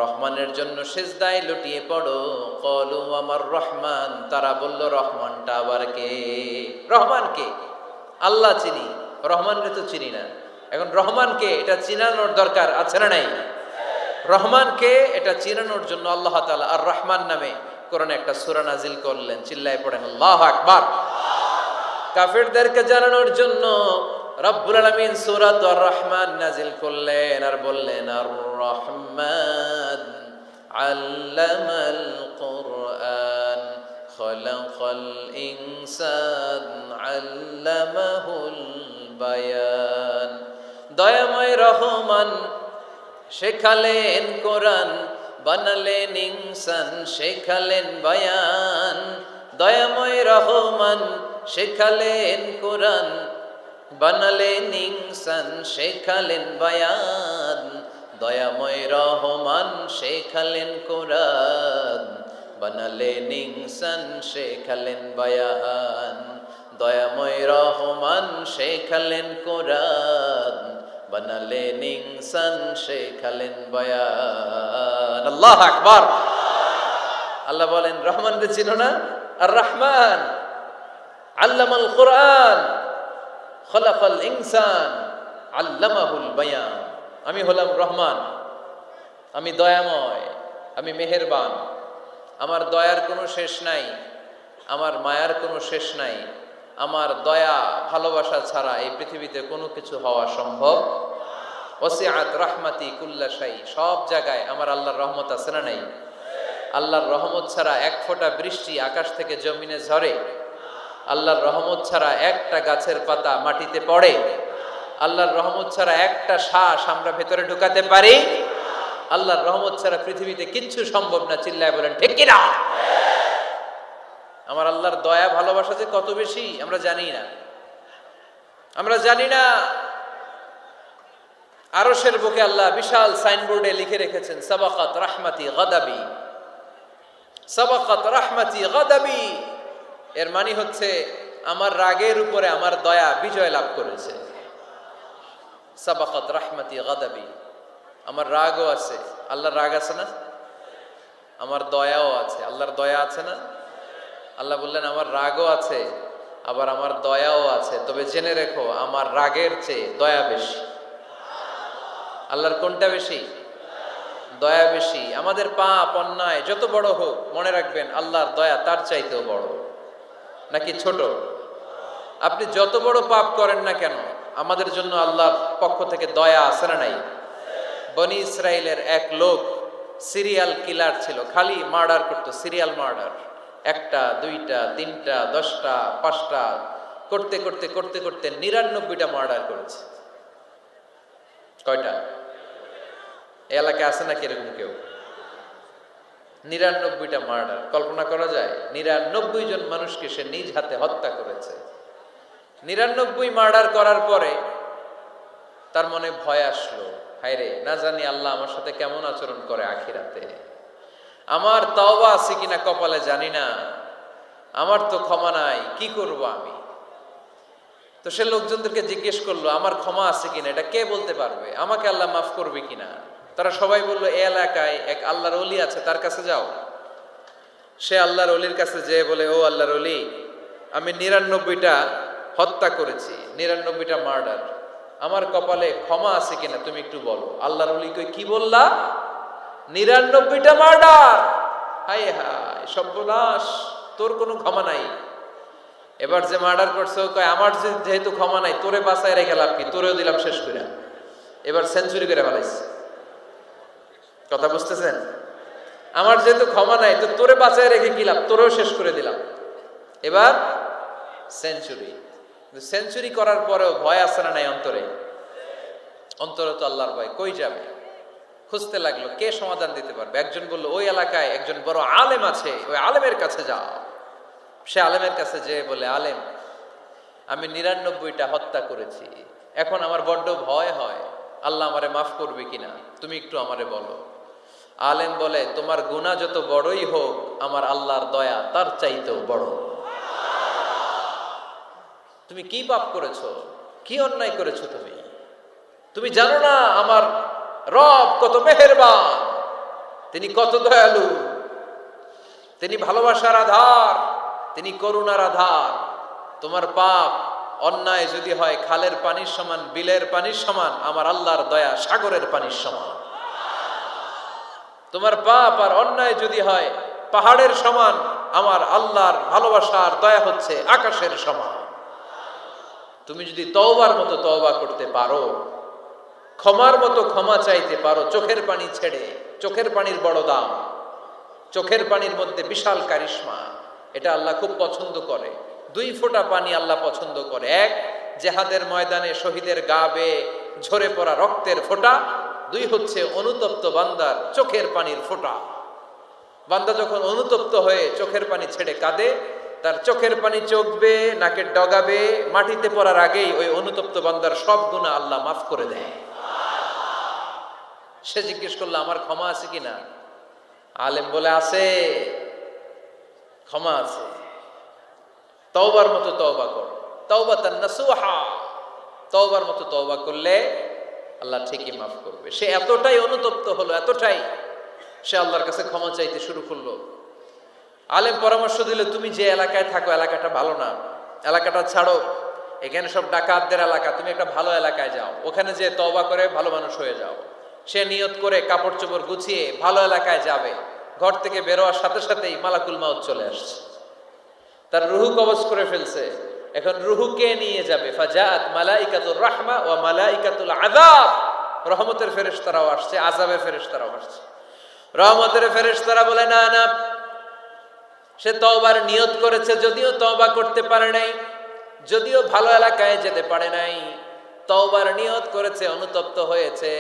রহমানের জন্য সেজদায় লুটিয়ে পড়ো, ক্বালু ওয়ামার রহমান, তারা বলল রহমানটা আবার কে? রহমান কে? আল্লাহ চিনি, রহমানকে তো চিনি না। এখন রহমানকে এটা চিনানোর দরকার আছে না নাই? রহমানকে এটা চিনানোর জন্য আল্লাহ তাআলা আর রহমান নামে কোরআনে একটা সূরা নাজিল করলেন। চিল্লায়ে পড়েন আল্লাহু আকবার। কাফেরদেরকে জানানোর জন্য রব্বুল আলামিন সূরাত আর রহমান নাজিল করলেন আর বললেন আর রহমান আল্লামাল কুরআন খালাকাল ইনসান আল্লামাহুল বায়ান। দয়াময় রহমান শেখালেন কোরআন, বানালেন ইনসান শেখালেন বায়ান। দয়াময় রহমান শেখালেন কোরআন, বানালেন ইনসান শেখালেন বায়ান। দয়াময় রহমান শেখালেন কোরআন, বানালেন ইনসান শেখালেন বায়ান। দয়াময় রহমান শেখালেন কোরআন, বানালেন ইনসান শেখালেন বায়ান। আল্লাহু আকবার। আল্লাহ বলেন রহমানকে চিনো না? আর রহমান আল্লামাল কুরআন খালাকাল ইনসান আল্লামাহুল বায়ান। আমি হলাম রহমান, আমি দয়াময়, আমি মেহেরবান। আমার দয়ার কোনো শেষ নাই, আমার মায়ার কোনো শেষ নাই। আমার দয়া ভালোবাসা ছাড়া এই পৃথিবীতে কোনো কিছু হওয়া সম্ভব। ওয়াসিআত রাহমাতি কুল্লা শাই, সব জায়গায় আমার আল্লাহর রহমত আছে না নাই? আল্লাহর রহমত ছাড়া এক ফোঁটা বৃষ্টি আকাশ থেকে জমিনে ঝরে? আল্লাহর রহমত ছাড়া একটা গাছের পাতা মাটিতে পড়ে? আল্লাহর রহমত ছাড়া একটা শ্বাস আমরা ভেতরে ঢুকাতে পারি? আল্লাহর রহমত ছাড়া পৃথিবীতে কিচ্ছু সম্ভব না। চিল্লায় বলেন ঠিক কি না? আমার আল্লাহর দয়া ভালোবাসা যে কত বেশি আমরা জানি না, আমরা জানি না। আরশের বুকে আল্লাহ বিশাল সাইনবোর্ডে লিখে রেখেছেন সাবাকাত রাহমাতি গাদাবি, সাবাকাত রাহমাতি গাদাবি। এর মানে হচ্ছে আমার রাগের উপরে আমার দয়া বিজয় লাভ করেছে। সাবাকাত রাহমাতি গাদাবি, আমার রাগও আছে, আল্লাহর রাগ আছে না? আমার দয়াও আছে, আল্লাহর দয়া আছে না? আল্লাহ বললেন আমার রাগও আছে, আবার আমার দয়াও আছে, তবে জেনে রেখো আমার রাগের চেয়ে দয়া বেশি। আল্লাহর কোনটা বেশি? দয়া বেশি। আমাদের পাপ অন্যায় যত বড় হোক, মনে রাখবেন আল্লাহর দয়া তার চাইতেও বড়। নাকি ছোট? আপনি যত বড় পাপ করেন না কেন, আমাদের জন্য আল্লাহর পক্ষ থেকে দয়া আছে না নাই? বনি ইসরাইলের এক লোক সিরিয়াল কিলার ছিল, খালি মার্ডার করতো, সিরিয়াল মার্ডার। একটা, দুইটা, তিনটা, 10টা, 5টা করতে করতে করতে করতে 99টা মার্ডার করেছে। কয়টা? এলাকায় আছে নাকি এরকম কেউ? 99টা মার্ডার। কল্পনা করা যায়? 99 জন মানুষকে সে নিজ হাতে হত্যা করেছে। 99 মার্ডার করার পরে তার মনে ভয় আসলো, হায়রে না জানি আল্লাহ আমার সাথে কেমন আচরণ করে আখিরাতে। আমার তওবা আছে কিনা কপালে জানি না, আমার তো ক্ষমা নাই, কি করব আমি? তো সে লোকজনদেরকে জিজ্ঞেস করলো আমার ক্ষমা আছে কিনা, এটা কে বলতে পারবে? আমাকে আল্লাহ মাফ করবে কিনা? তারা সবাই বললো এই এলাকায় এক আল্লাহর ওলি আছে, তার কাছে যাও। সে আল্লাহর ওলির কাছে যেয়ে বলে, ও আল্লাহর ওলি, আমি 99টা হত্যা করেছি, 99টা মার্ডার, আমার কপালে ক্ষমা আছে কিনা তুমি একটু বলো। আল্লাহর ওলি কই, কি বললা? 99টা মার্ডার? হায় হায় সর্বনাশ, তোর কোনো ক্ষমা নাই। এবার যে মার্ডার করছে ও কয় আমার যেহেতু ক্ষমা নাই, তোরে বাঁচায় রেখে লাভ কি, তোরেও দিলাম শেষ করে। এবার সেঞ্চুরি করে ফেলাইছে। কথা বুঝতেছেন? আমার যেহেতু ক্ষমা নাই, তো তোরে বাঁচায় রেখে কি লাভ, তোরেও শেষ করে দিলাম। এবার সেঞ্চুরি। সেঞ্চুরি করার পরেও ভয় আছে না নাই অন্তরে? অন্তরে তো আল্লাহর ভয়। কই যাবে? খুঁজতে লাগলো কে সমাধান দিতে পারবে। একজন বললো ওই এলাকায় একজন বড় আলেম আছে, ওই আলেমের কাছে যাও। সে আলেমের কাছে যেয়ে বলে, আলেম, আমি ৯৯টা হত্যা করেছি, এখন আমার বড্ড ভয় হয়, আল্লাহ আমারে মাফ করবে কিনা, তুমি একটু আমারে বলো। আলেম বলে, তোমার গুনাহ যত বড়ই হোক, আমার আল্লাহর দয়া তার চাইতেও বড়। তুমি কি পাপ করেছো, কি অন্যায় করেছো তুমি? তুমি জানো না আমার রব কত মেহেরবান, তিনি কত দয়ালু, তিনি ভালোবাসার আধার, তিনি করুণার আধার। তোমার পাপ অন্যায় যদি হয় খালের পানির সমান, বিলের পানির সমান, আমার আল্লাহর দয়া সাগরের পানির সমান। তোমার পাপ আর অন্যায় যদি হয় পাহাড়ের সমান, আমার আল্লাহর ভালোবাসার দয়া হচ্ছে আকাশের সমান। তুমি যদি তওবার মতো তওবা করতে পারো, ক্ষমার মতো ক্ষমা চাইতে পারো, চোখের পানি ছেড়ে, চোখের পানির বড় দাম, চোখের পানির মধ্যে বিশাল কারিশমা, এটা আল্লাহ খুব পছন্দ করে। 2 ফোঁটা পানি আল্লাহ পছন্দ করে। এক, জেহাদের ময়দানে শহীদের গা বেয়ে ঝরে পড়া রক্তের ফোঁটা। 2 হচ্ছে অনুতপ্ত বান্দার চোখের পানির ফোঁটা। বান্দা যখন অনুতপ্ত হয়ে চোখের পানি ছেড়ে কাঁদে, তার চোখের পানি চোখ বেয়ে নাকের ডগা বেয়ে মাটিতে পড়ার আগেই ওই অনুতপ্ত বান্দার সব গুনাহ আল্লাহ মাফ করে দেয়। সে জিজ্ঞেস করলো আমার ক্ষমা আছে কিনা? আলেম বলে আছে, ক্ষমা আছে। তওবার মতো তওবা কর, তাওবাতান নাসুহা, তওবার মতো তওবা করলে আল্লাহ ঠিকই মাফ করবে। সে এতটাই অনুতপ্ত হলো, এতটাই, সে আল্লাহর কাছে ক্ষমা চাইতে শুরু করলো। আলেম পরামর্শ দিল, তুমি যে এলাকায় থাকো এলাকাটা ভালো না, এলাকাটা ছাড়ো, এখানে সব ডাকাতদের এলাকা, তুমি একটা ভালো এলাকায় যাও, ওখানে যে তওবা করে ভালো মানুষ হয়ে যাও। সে নিয়ত করে কাপড় চোপড় গুছিয়ে ভালো এলাকায় যাবে। ঘর থেকে বেরোয়ার সাথে সাথেই মালাকুল মাউত চলে আসছে, তার রুহু কবজ করে ফেলছে। এখন রুহুকে নিয়ে যাবে। ফাজাআত মালাইকাতুর রাহমা ওয়া মালাইকাতুল আযাব, রহমতের ফেরেশতারাও আসছে, আযাবের ফেরেশতারাও আসছে। রহমতের ফেরেশতারা বলে না না, সে তওবার নিয়ত করেছে, যদিও তওবা করতে পারে নাই, যদিও ভালো এলাকায় যেতে পারে নাই, তওবার নিয়ত করেছে, অনুতপ্ত হয়েছে,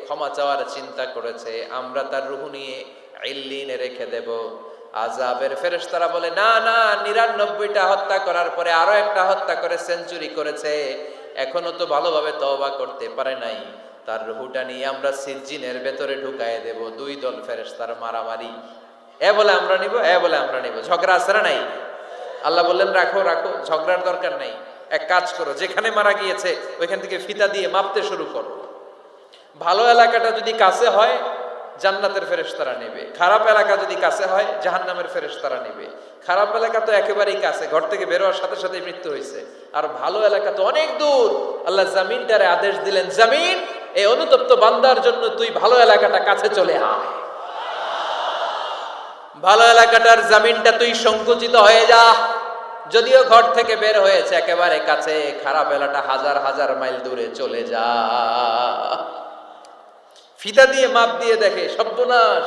ক্ষমা চাওয়ার চিন্তা করেছে, আমরা তার রুহু নিয়ে ইল্লিনে রেখে দেব। আযাবের ফেরেশতারা বলে না না, ৯৯টা হত্যা করার পরে আরো একটা হত্যা করে সেঞ্চুরি করেছে, এখনো তো ভালোভাবে তওবা করতে পারে নাই, তার রুহুটা নিয়ে আমরা সিজ্জিনের ভেতরে ঢুকায়ে দেব। 2 দল ফেরেশতার মারামারি, এ বলে আমরা নিব, এ বলে আমরা নিব, ঝগড়া আছে না নাই? আল্লাহ বললেন রাখো রাখো, ঝগড়ার দরকার নাই, এক কাজ করো, যেখানে মারা গিয়েছে ওইখান থেকে ফিতা দিয়ে মাপতে শুরু করো। ভালো এলাকাটা যদি কাছে হয় জান্নাতের ফেরেশতারা নেবে, খারাপ এলাকা যদি কাছে হয় জাহান্নামের ফেরেশতারা নেবে। খারাপ এলাকা তো একেবারেই কাছে, ঘর থেকে বেরোয়ার সাথে সাথে মৃত্যু হয়েছে, আর ভালো এলাকা তো অনেক দূর। আল্লাহ জামিনটারে আদেশ দিলেন, জামিন, এই অনুতপ্ত বান্দার জন্য তুই ভালো এলাকাটা কাছে চলে আয়, ভালো এলাকাটার জামিনটা তুই সংকুচিত হয়ে যা। যদিও ঘর থেকে বের হয়েছে একেবারে কাছে, খারাপ এলাকাটা হাজার হাজার মাইল দূরে চলে যা। ফিতা দিয়ে মাপ দিয়ে দেখে সর্বনাশ,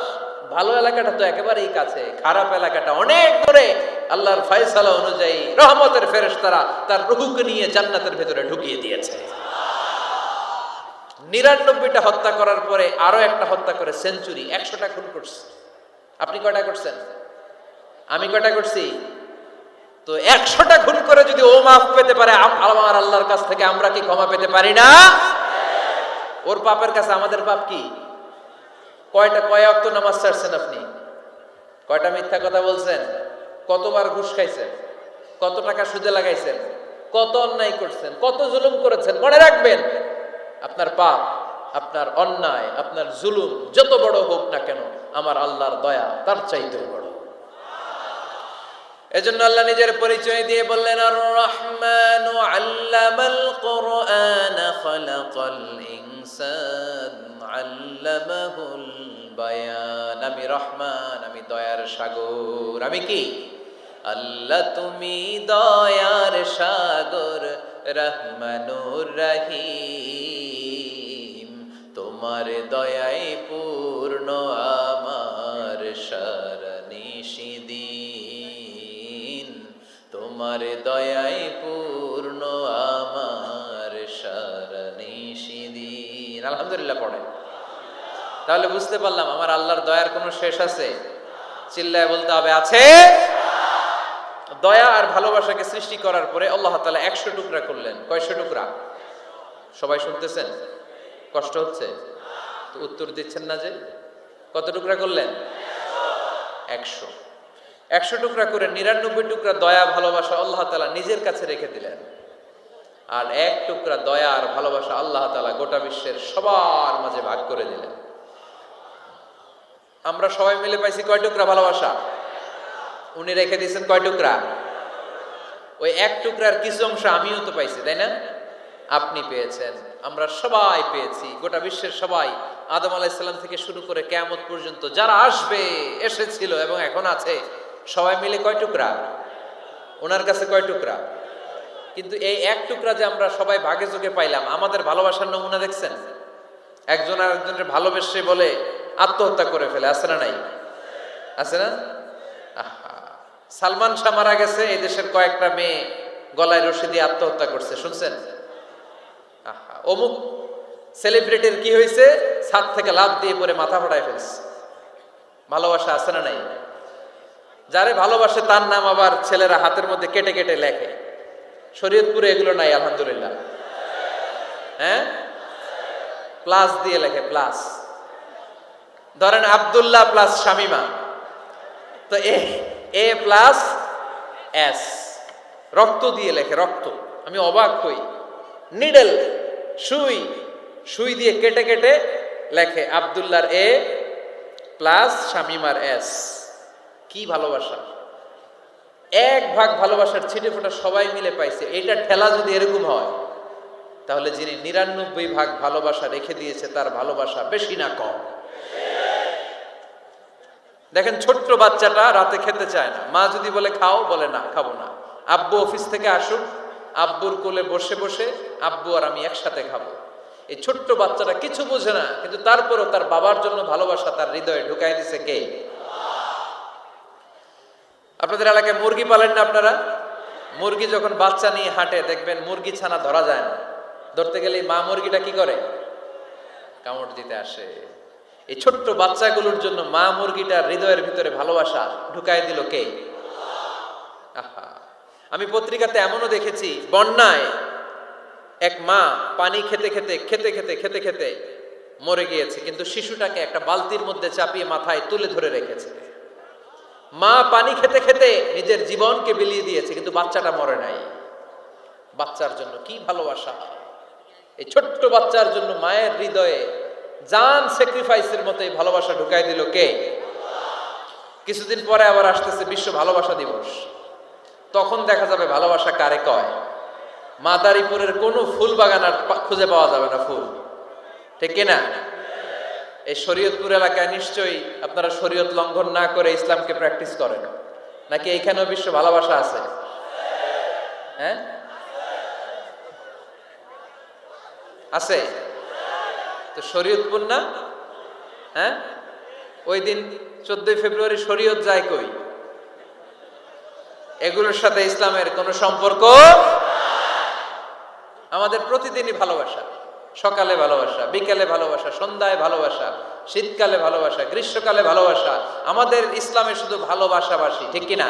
ভালো এলাকাটা তো একেবারেই কাছে, খারাপ এলাকাটা অনেক দূরে। আল্লাহর ফয়সালা অনুযায়ী রহমতের ফেরেশতারা তার রূহকে নিয়ে জান্নাতের ভেতরে ঢুকিয়ে দিয়েছে। ৯৯টা হত্যা করার পরে আরো একটা হত্যা করে সেঞ্চুরি, 100টা খুন করছে। আপনি কয়টা করছেন? আমি কয়টা করছি? তো 100টা খুন করে যদি ও মাফ পেতে পারে, আমার আল্লাহর কাছ থেকে আমরা কি ক্ষমা পেতে পারি না? ওর পাপের কাছে আমাদের পাপ কি? কয় ওয়াক্ত নামাজ ছাড়ছেন আপনি? কয়টা মিথ্যা কথা বলছেন? কতবার ঘুষ খাইছেন? কত টাকা সুদে লাগাইছেন? কত অন্যায় করছেন? কত জুলুম করেছেন? মনে রাখবেন, আপনার পাপ, আপনার অন্যায়, আপনার জুলুম যত বড় হোক না কেন, আমার আল্লাহর দয়া তার চাইতেও বড়। এজন্য আল্লাহ নিজের পরিচয় দিয়ে বললেন, আর রহমানু আল্লামাল কুরআন খালাকাল ইনসান আল্লামাহুল বায়ান। আমি রহমান, আমি দয়ার সাগর। আমি কি? আল্লাহ তুমি দয়ার সাগর রহমানুর রহিম, তোমার দয়ায় পূর্ণ আমার সারানিশিদিন, তোমার দয়ায় পূর্ণ আমার সারানিশিদিন। আলহামদুলিল্লাহ পড়ে। তাহলে বুঝতে পারলাম আমার আল্লাহর দয়ার কোনো শেষ আছে? চিল্লায় বলতে হবে আছে। দয়া আর ভালোবাসাকে সৃষ্টি করার পরে আল্লাহ তাআলা 100 টুকরা করলেন। কয়শো টুকরা? সবাই শুনতেছেন? কষ্ট হচ্ছে তো উত্তর দিচ্ছেন না যে? কত টুকরা করলেন? 100। 100 টুকরা করে 99 টুকরা দয়া ভালোবাসা আল্লাহ তাআলা নিজের কাছে রেখে দিলেন, আর 1 টুকরা দয়া আর ভালোবাসা আল্লাহ তাআলা গোটা বিশ্বের সবার মাঝে ভাগ করে দিলেন। আমরা সবাই মিলে পাইছি কয় টুকরা ভালোবাসা? উনি রেখে দিয়েছেন কয় টুকরা? ওই 1 টুকরার কিছু অংশ আমিও তো পাইছি, তাই না? আপনি পেয়েছেন, আমরা সবাই পেয়েছি, গোটা বিশ্বের সবাই, আদম আলাইহিস সালাম থেকে শুরু করে কিয়ামত পর্যন্ত যারা আসবে, এসেছিল এবং এখন আছে, সবাই মিলে কয় টুকরা? ওনার কাছে কয় টুকরা? কিন্তু এই 1 টুকরা যে আমরা সবাই ভাগে যোগে পাইলাম, আমাদের ভালোবাসার নমুনা দেখছেন? একজন আর একজনের ভালোবেসে বলে আত্মহত্যা করে ফেলে, আছে না নাই? আছে না? সালমান শাহ মারা গেছে, এই দেশের কয়েকটা মেয়ে গলায় রশি দিয়ে আত্মহত্যা করছে, শুনছেন? অমুক সেলিব্রিটির কি হয়েছে, ছাদ থেকে লাফ দিয়ে পরে মাথা ফাটায় ফেলছে। ভালোবাসা আছে না নাই? যারে ভালোবাসে তার নাম আবার ছেলেরা হাতের মধ্যে কেটে কেটে লেখে। শরীয়তপুরে এগুলো নাই আলহামদুলিল্লাহ। হ্যাঁ, প্লাস দিয়ে লেখে, প্লাস। ধরেন আব্দুল্লাহ প্লাস শামিমা, তো এ প্লাস এস, রক্ত দিয়ে লেখে, রক্ত। আমি অবাক হই, নিডল, সুই, সুই দিয়ে কেটে কেটে লেখে আব্দুল্লাহর এ প্লাস শামিমার এস। কি ভালোবাসা! 1 ভাগ ভালোবাসার ছিটে ফোটা সবাই মিলে পাইছে। এইটা ঠেলা যদি এরকম হয়, তাহলে যিনি 99 ভাগ ভালোবাসা রেখে দিয়েছে তার ভালোবাসা বেশি না কম? দেখেন, ছোট্ট বাচ্চাটা রাতে খেতে চায় না, মা যদি বলে খাও, বলে না, খাবো না। আব্বু অফিস থেকে আসুক, আব্বুর কোলে বসে বসে আব্বু আর আমি একসাথে খাবো। এই ছোট্ট বাচ্চাটা কিছু বোঝে না, কিন্তু তারপরও তার বাবার জন্য ভালোবাসা তার হৃদয়ে ঢুকাই দিছে কে? আপনাদের এলাকায় মুরগি পালেন না আপনারা? মুরগি যখন বাচ্চা নিয়ে হাঁটে, দেখবেন মুরগি ছানা ধরা যায় না, ধরতে গেলে মা মুরগিটা কি করে? কামড় দিতে আসে। এই ছোট্ট বাচ্চাগুলোর জন্য মা মুরগিটার হৃদয়ের ভিতরে ভালোবাসা ঢুকাই দিল কে? আহা, আমি পত্রিকাতে এমনও দেখেছি, বন্যায় এক মা পানি খেতে খেতে খেতে খেতে খেতে খেতে মরে গিয়েছে, কিন্তু শিশুটাকে একটা বালতির মধ্যে চাপিয়ে মাথায় তুলে ধরে রেখেছে। মা পানি খেতে খেতে নিজের জীবনকে বিলিয়ে দিয়েছে, কিন্তু বাচ্চাটা মরে নাই। বাচ্চার জন্য কি ভালোবাসা! এই ছোট্ট বাচ্চার জন্য মায়ের হৃদয়ে জান স্যাক্রিফাইসের মতো এই ভালোবাসা ঢুকাই দিল কে? কিছুদিন পরে আবার আসতেছে বিশ্ব ভালোবাসা দিবস। তখন দেখা যাবে ভালোবাসা কারে কয়। মাদারীপুরের কোনো ফুল বাগান আর খুঁজে পাওয়া যাবে না ফুল, ঠিক কিনা? এই শরীয়তপুর এলাকায় নিশ্চয়ই আপনারা শরীয়ত লঙ্ঘন না করে ইসলামকে প্র্যাকটিস করেন, নাকি এইখানেও বিশ্ব ভালোবাসা আছে? হ্যাঁ, আছে তো। শরীয়তপুর না? হ্যাঁ, ওই দিন 14 ফেব্রুয়ারি শরীয়ত যায় কই? এগুলোর সাথে ইসলামের কোনো সম্পর্ক? আমাদের প্রতিদিনই ভালোবাসা, সকালে ভালোবাসা, বিকালে ভালোবাসা, সন্ধ্যায় ভালোবাসা, শীতকালে ভালোবাসা, গ্রীষ্মকালে ভালোবাসা। আমাদের ইসলামে শুধু ভালোবাসাবাসি, ঠিক কিনা?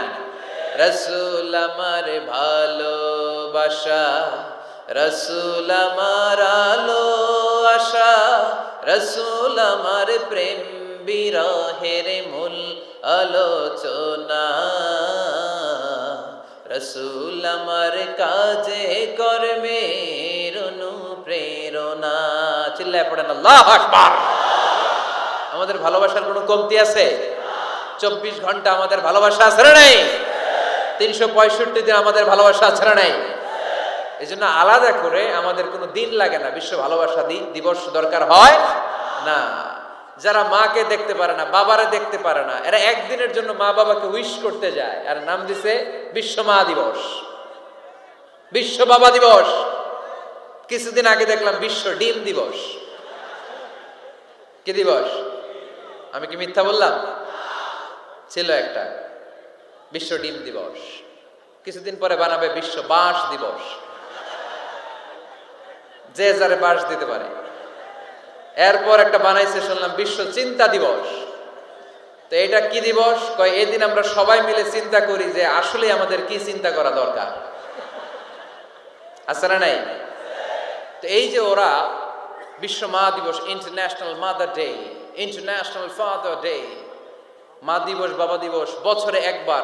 রাসূল আমার ভালোবাসা, রাসূল আমার আলো আশা, রাসূল আমার প্রেম বিরহের মূল আলোচনা, রাসূল আমার কাজে কর্মের অনুপ্রেরণা। চিল্লায় পড়েন আল্লাহু আকবার। আমাদের ভালোবাসার কোনো কমতি আছে? 24 ঘন্টা আমাদের ভালোবাসা আছে না নাই? 365 দিন আমাদের ভালোবাসা আছে না নাই? এই জন্য আলাদা করে আমাদের কোনো দিন লাগে না, বিশ্ব ভালোবাসা দিবস দরকার হয় না। যারা মাকে দেখতে পারে না, বাবারে দেখতে পারে না, এরা একদিনের জন্য মা বাবাকে উইশ করতে যায়, আর নাম দিছে বিশ্ব মা দিবস, বিশ্ব বাবা দিবস। কিছুদিন আগে দেখলাম বিশ্ব ডিম দিবস। কি দিবস? আমি কি মিথ্যা বললাম? ছিল একটা বিশ্ব ডিম দিবস। কিছুদিন পরে বানাবে বিশ্ব বাঁশ দিবস, যে যারে বাঁশ দিতে পারে। এরপর একটা বানাইছে শুনলাম বিশ্ব চিন্তা দিবস। তো এটা কি দিবস? কয় এই দিন আমরা সবাই মিলে চিন্তা করি যে আসলে আমাদের কি চিন্তা করা দরকার, আছে না নাই? তো এই যে ওরা বিশ্ব মা দিবস, international mother day, international father day, মা দিবস বাবা দিবস বছরে একবার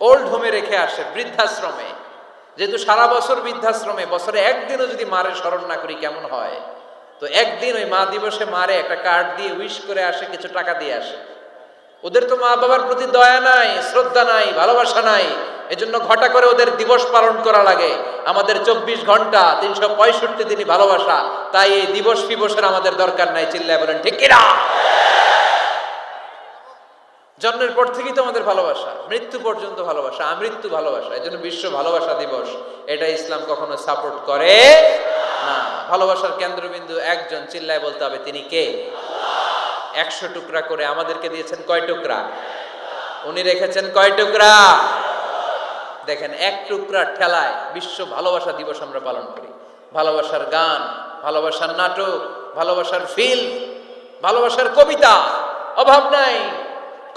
ওল্ড হোমে রেখে আসে, বৃদ্ধাশ্রমে। যেহেতু সারা বছর বৃদ্ধাশ্রমে, বছরে একদিনও যদি মারে স্মরণ না করি কেমন হয়? তো একদিন ওই মা দিবসে মারে একটা কার্ড দিয়ে উইশ করে আসে, কিছু টাকা দিয়ে আসে। ওদের তো মা বাবার প্রতি দয়া নাই, শ্রদ্ধা নাই, ভালোবাসা নাই, এজন্য ঘটা করে ওদের দিবস পালন করা লাগে। আমাদের 24 ঘন্টা 365 দিনই ভালোবাসা, তাই এই দিবস ফিবসের আমাদের দরকার নাই। চিল্লায় বলেন ঠিক কিনা? জন্মের পর থেকেই তো আমাদের ভালোবাসা, মৃত্যু পর্যন্ত ভালোবাসা, আমৃত্যু ভালোবাসা। এই জন্য বিশ্ব ভালোবাসা দিবস, এটা ইসলাম কখনো সাপোর্ট করে না। ভালোবাসার কেন্দ্রবিন্দু একজন, চিল্লায় বলতে হবে তিনি কে? 100 টুকরা করে আমাদেরকে দিয়েছেন কয় টুকরা? উনি রেখেছেন কয় টুকরা? দেখেন, এক টুকরার ঠেলায় বিশ্ব ভালোবাসা দিবস আমরা পালন করি। ভালোবাসার গান, ভালোবাসার নাটক, ভালোবাসার ফিল্ম, ভালোবাসার কবিতা, অভাব নাই।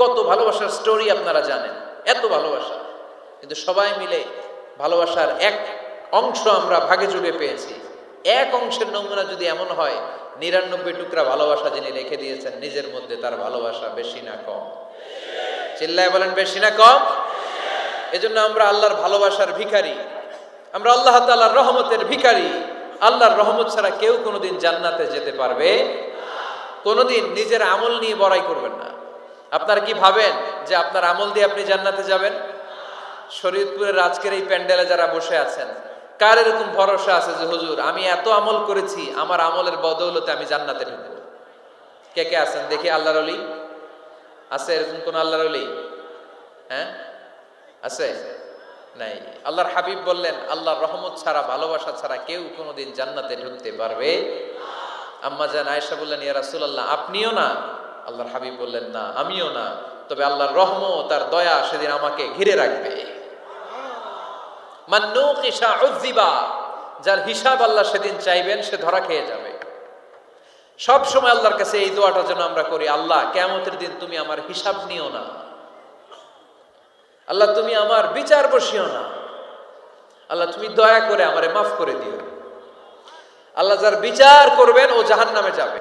কত ভালোবাসার স্টোরি আপনারা জানেন, এত ভালোবাসা। কিন্তু সবাই মিলে ভালোবাসার এক অংশ আমরা ভাগে যোগে পেয়েছি। এক অংশের নমুনা যদি এমন হয়, 99 টুকরা ভালোবাসা যিনি রেখে দিয়েছেন নিজের মধ্যে, তার ভালোবাসা বেশি না কম? চিল্লায় বলেন বেশি না কম? এজন্য আমরা আল্লাহর ভালোবাসার ভিখারি, আমরা আল্লাহ তাআলার রহমতের ভিখারি। আল্লাহর রহমত ছাড়া কেউ কোনোদিন জান্নাতে যেতে পারবে কোনোদিন। নিজের আমল নিয়ে বড়াই করবেন না। আপনারা কি ভাবেন যে আপনার আমল দিয়ে আপনি জান্নাতে যাবেন? শরীয়তপুরের আজকের এই প্যান্ডেলে যারা বসে আছেন, কার এরকম ভরসা আছে যে হুজুর আমি এত আমল করেছি, আমার আমলের বদৌলতে আমি জান্নাতে ঢুকবো? কে কে আছেন দেখি? আল্লাহর ওলি আছে? এরকম কোন আল্লাহর ওলি? হ্যাঁ, আছে? নাই। আল্লাহর হাবিব বললেন, আল্লাহর রহমত ছাড়া, ভালোবাসা ছাড়া কেউ কোনোদিন জান্নাতে ঢুকতে পারবে। আম্মা জান আয়েশা বললেন, ইয়া রাসূলুল্লাহ আপনিও না? আল্লাহর হাবিব বললেন, না আমিও না, তবে আল্লাহর রহমত তার দয়া সেদিন আমাকে ঘিরে রাখবে। মান নুকিশা উযিবা, যার হিসাব আল্লাহ সেদিন চাইবেন সে ধরা খেয়ে যাবে। সব সময় আল্লাহর কাছে এই দোয়াটা যেন আমরা করি, আল্লাহ কিয়ামতের দিন তুমি আমার হিসাব নিও না, আল্লাহ তুমি আমার বিচার বসিও না, আল্লাহ তুমি দয়া করে আমারে মাফ করে দিও। আল্লাহ যার বিচার করবেন ও জাহান্নামে যাবে।